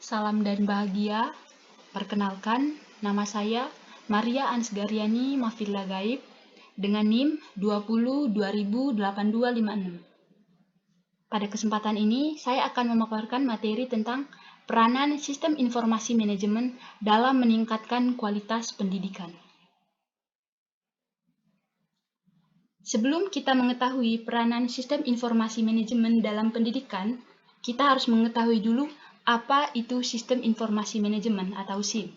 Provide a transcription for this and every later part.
Salam dan bahagia. Perkenalkan, nama saya Maria Ansgariani Mafilla Gaib dengan NIM 20208256. Pada kesempatan ini, saya akan memaparkan materi tentang peranan sistem informasi manajemen dalam meningkatkan kualitas pendidikan. Sebelum kita mengetahui peranan sistem informasi manajemen dalam pendidikan, kita harus mengetahui dulu apa itu sistem informasi manajemen atau SIM.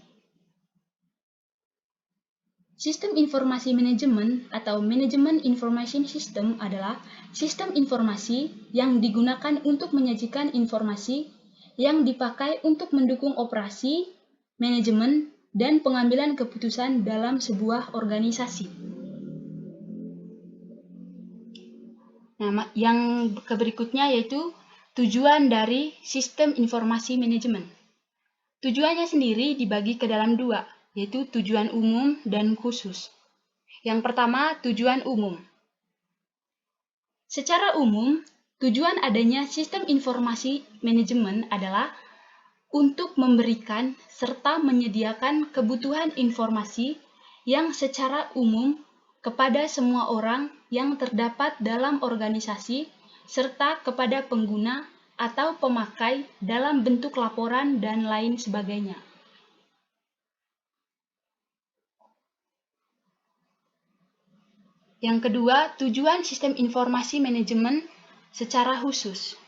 Sistem informasi manajemen atau Management Information System adalah sistem informasi yang digunakan untuk menyajikan informasi yang dipakai untuk mendukung operasi, manajemen, dan pengambilan keputusan dalam sebuah organisasi. Nah, yang berikutnya yaitu tujuan dari sistem informasi manajemen. Tujuannya sendiri dibagi ke dalam dua, yaitu tujuan umum dan khusus. Yang pertama, tujuan umum. Secara umum, tujuan adanya sistem informasi manajemen adalah untuk memberikan serta menyediakan kebutuhan informasi yang secara umum kepada semua orang yang terdapat dalam organisasi serta kepada pengguna atau pemakai dalam bentuk laporan dan lain sebagainya. Yang kedua, tujuan sistem informasi manajemen secara khusus.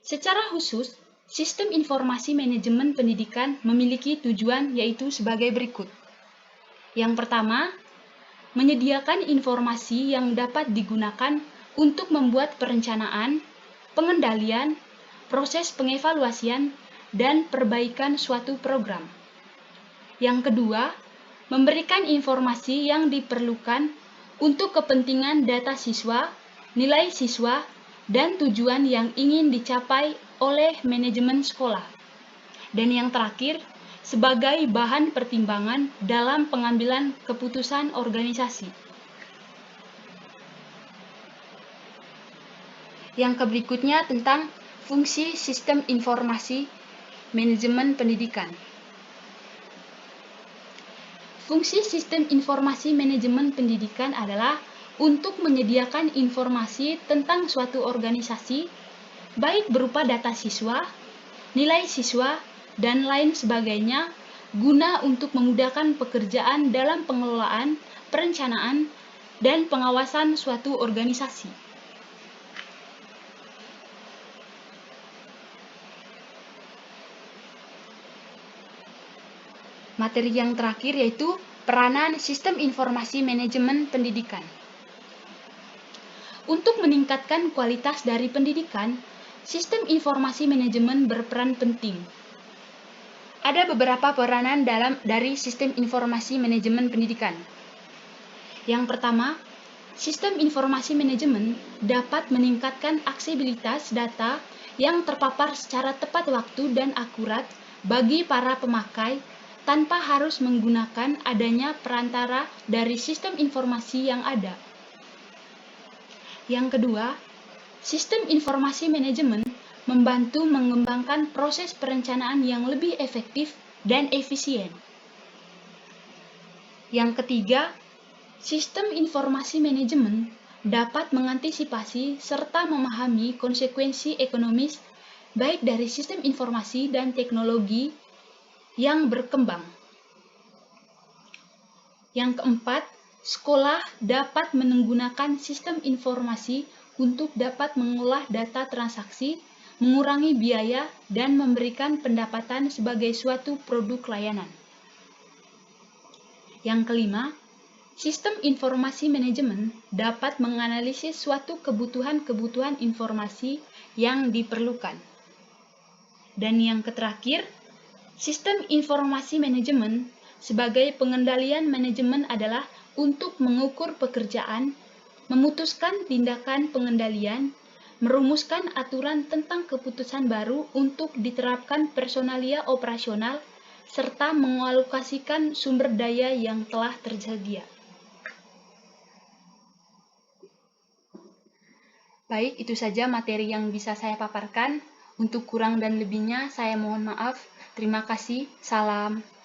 Secara khusus, sistem informasi manajemen pendidikan memiliki tujuan yaitu sebagai berikut. Yang pertama, menyediakan informasi yang dapat digunakan untuk membuat perencanaan, pengendalian, proses pengevaluasian, dan perbaikan suatu program. Yang kedua, memberikan informasi yang diperlukan untuk kepentingan data siswa, nilai siswa, dan tujuan yang ingin dicapai oleh manajemen sekolah. Dan yang terakhir, sebagai bahan pertimbangan dalam pengambilan keputusan organisasi. Yang berikutnya tentang fungsi sistem informasi manajemen pendidikan. Fungsi sistem informasi manajemen pendidikan adalah untuk menyediakan informasi tentang suatu organisasi, baik berupa data siswa, nilai siswa, dan lain sebagainya, guna untuk memudahkan pekerjaan dalam pengelolaan, perencanaan, dan pengawasan suatu organisasi. Materi yang terakhir yaitu peranan sistem informasi manajemen pendidikan. Untuk meningkatkan kualitas dari pendidikan, sistem informasi manajemen berperan penting. Ada beberapa peranan dari sistem informasi manajemen pendidikan. Yang pertama, sistem informasi manajemen dapat meningkatkan aksesibilitas data yang terpapar secara tepat waktu dan akurat bagi para pemakai tanpa harus menggunakan adanya perantara dari sistem informasi yang ada. Yang kedua, sistem informasi manajemen membantu mengembangkan proses perencanaan yang lebih efektif dan efisien. Yang ketiga, sistem informasi manajemen dapat mengantisipasi serta memahami konsekuensi ekonomis baik dari sistem informasi dan teknologi yang berkembang. Yang keempat, sekolah dapat menggunakan sistem informasi untuk dapat mengolah data transaksi, mengurangi biaya, dan memberikan pendapatan sebagai suatu produk layanan. Yang kelima, sistem informasi manajemen dapat menganalisis suatu kebutuhan informasi yang diperlukan. Dan yang terakhir, sistem informasi manajemen sebagai pengendalian manajemen adalah untuk mengukur pekerjaan, memutuskan tindakan pengendalian, merumuskan aturan tentang keputusan baru untuk diterapkan personalia operasional, serta mengalokasikan sumber daya yang telah tersedia. Baik, itu saja materi yang bisa saya paparkan. Untuk kurang dan lebihnya, saya mohon maaf. Terima kasih. Salam.